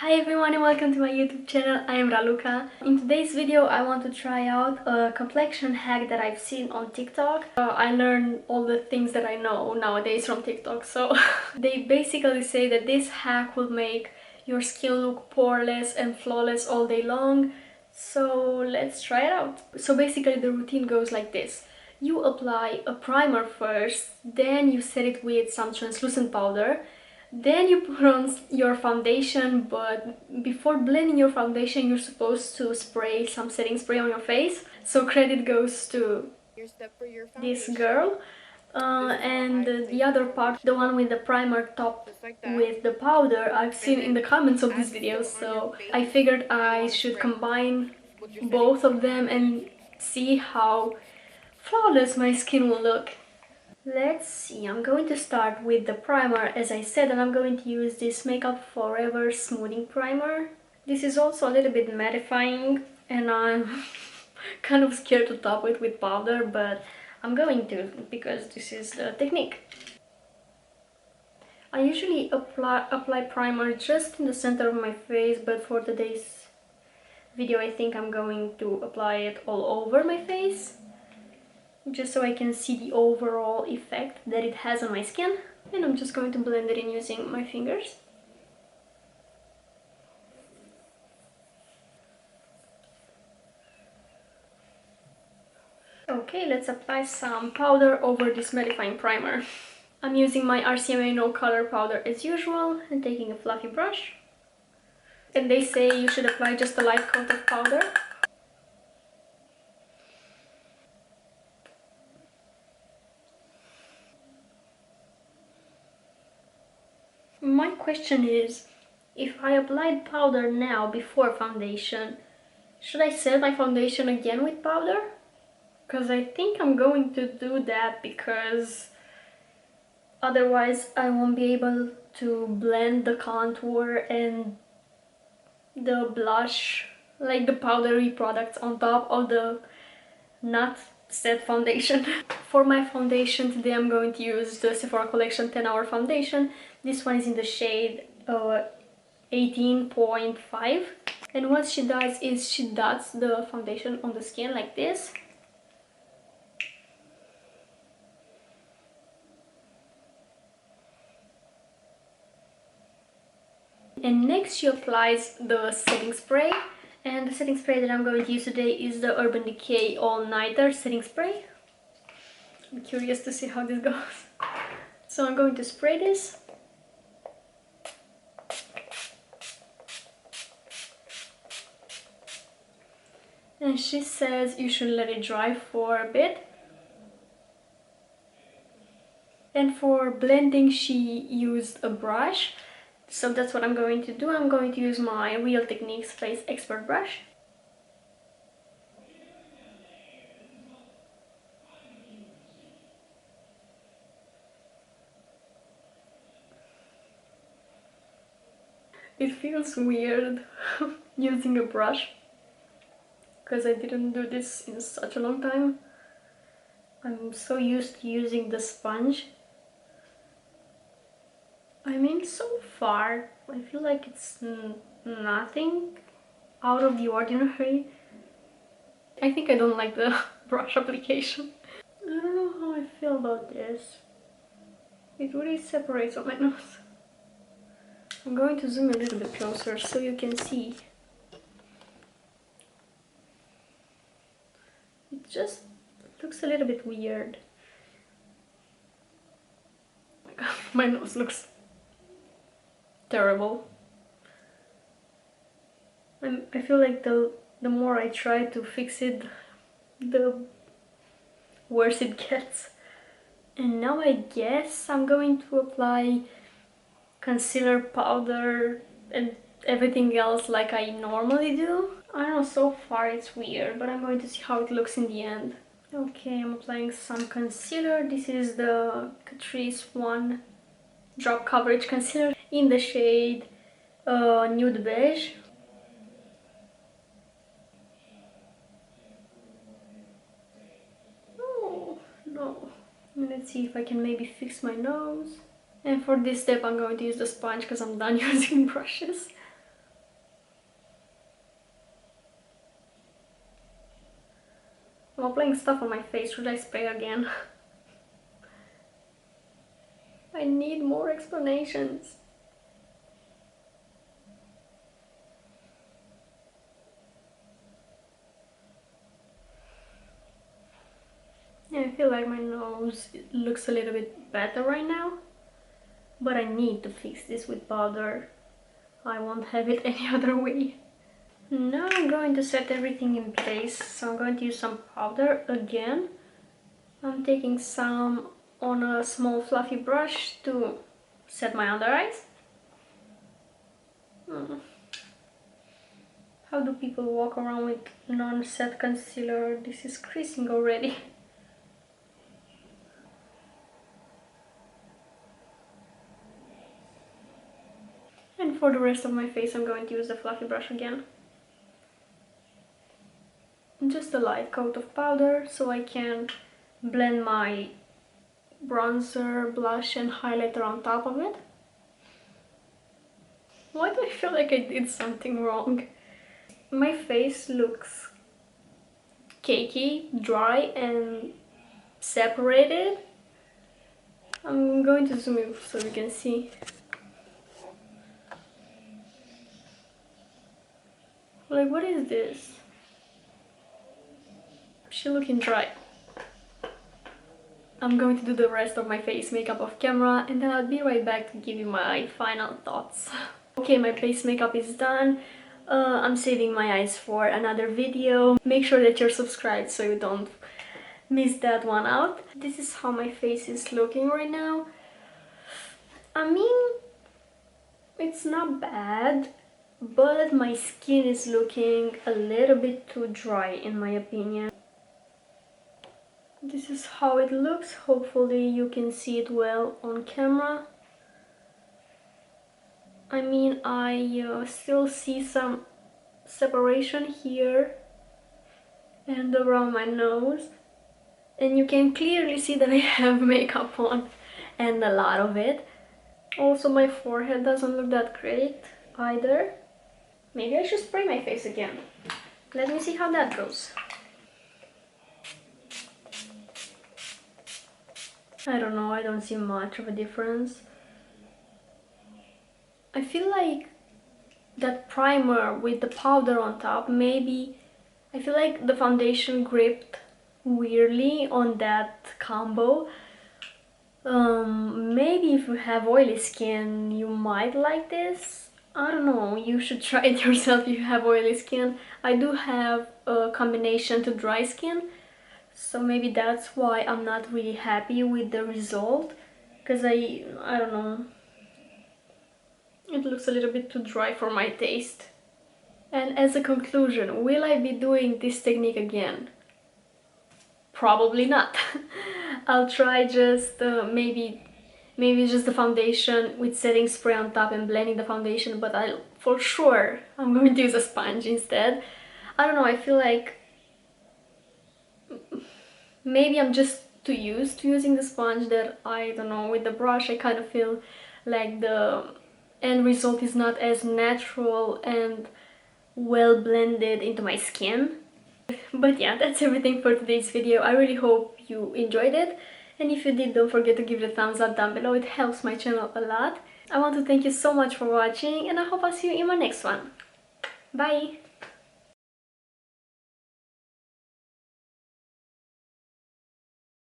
Hi everyone and welcome to my YouTube channel. I am Raluca. In today's video I want to try out a complexion hack that I've seen on TikTok. I learned all the things that I know nowadays from TikTok, so they basically say that this hack will make your skin look poreless and flawless all day long. So let's try it out. So basically the routine goes like this. You apply a primer first, then you set it with some translucent powder. Then you put on your foundation, but before blending your foundation, you're supposed to spray some setting spray on your face. So credit goes to this girl. And the other part, the one with the primer topped with the powder, I've seen in the comments of this video. So I figured I should combine both of them and see how flawless my skin will look. Let's see, I'm going to start with the primer as I said, and I'm going to use this Makeup Forever Smoothing Primer. This is also a little bit mattifying and I'm kind of scared to top it with powder, but I'm going to because this is the technique. I usually apply primer just in the center of my face, but for today's video I think I'm going to apply it all over my face, just so I can see the overall effect that it has on my skin. And I'm just going to blend it in using my fingers. Okay, let's apply some powder over this mattifying primer. I'm using my RCMA No color powder as usual and taking a fluffy brush. And they say you should apply just a light coat of powder. My question is, if I applied powder now before foundation, should I set my foundation again with powder? Because I think I'm going to do that, because otherwise I won't be able to blend the contour and the blush, like the powdery products on top of the not set foundation. For my foundation today I'm going to use the Sephora Collection 10-hour foundation. This one is in the shade 18.5. And what she does is she dots the foundation on the skin like this. And next she applies the setting spray. And the setting spray that I'm going to use today is the Urban Decay All Nighter setting spray. I'm curious to see how this goes. So I'm going to spray this. And she says you should let it dry for a bit. And for blending she used a brush. So that's what I'm going to do. I'm going to use my Real Techniques Face Expert brush. It feels weird using a brush, because I didn't do this in such a long time. I'm so used to using the sponge. I mean, so far I feel like it's nothing out of the ordinary. I think I don't like the brush application. I don't know how I feel about this. It really separates on my nose. I'm going to zoom a little bit closer so you can see. It just looks a little bit weird. Oh my god, my nose looks terrible. I feel like the more I try to fix it, the worse it gets. And now I guess I'm going to apply concealer, powder and everything else like I normally do. I don't know, so far it's weird, but I'm going to see how it looks in the end. Okay, I'm applying some concealer. This is the Catrice 1 Drop Coverage Concealer in the shade Nude Beige. Oh, no. Let's see if I can maybe fix my nose. And for this step I'm going to use the sponge because I'm done using brushes. I'm applying stuff on my face. Should I spray again? I need more explanations. Yeah, I feel like my nose looks a little bit better right now. But I need to fix this with powder. I won't have it any other way. Now I'm going to set everything in place. So I'm going to use some powder again. I'm taking some on a small fluffy brush to set my under eyes. How do people walk around with non-set concealer? This is creasing already. And for the rest of my face I'm going to use the fluffy brush again. Just a light coat of powder so I can blend my bronzer, blush and highlighter on top of it. Why do I feel like I did something wrong? My face looks cakey, dry and separated. I'm going to zoom in so you can see. Like, what is this? She's looking dry. I'm going to do the rest of my face makeup off camera and then I'll be right back to give you my final thoughts. Okay, my face makeup is done. I'm saving my eyes for another video. Make sure that you're subscribed so you don't miss that one out. This is how my face is looking right now. I mean, it's not bad, but my skin is looking a little bit too dry in my opinion. This is how it looks. Hopefully you can see it well on camera. I mean, I still see some separation here and around my nose. And you can clearly see that I have makeup on, and a lot of it. Also, my forehead doesn't look that great either. Maybe I should spray my face again. Let me see how that goes. I don't know, I don't see much of a difference. I feel like that primer with the powder on top, maybe I feel like the foundation gripped weirdly on that combo. Maybe if you have oily skin you might like this. I don't know, you should try it yourself if you have oily skin. I do have a combination to dry skin, so maybe that's why I'm not really happy with the result, because I don't know, it looks a little bit too dry for my taste. And as a conclusion, will I be doing this technique again? Probably not. I'll try just maybe just the foundation with setting spray on top and blending the foundation, but for sure I'm going to use a sponge instead. I don't know, I feel like maybe I'm just too used to using the sponge that I don't know, with the brush I kind of feel like the end result is not as natural and well blended into my skin. But yeah, that's everything for today's video. I really hope you enjoyed it, and if you did, don't forget to give it a thumbs up down below. It helps my channel a lot. I want to thank you so much for watching, and I hope I'll see you in my next one. Bye!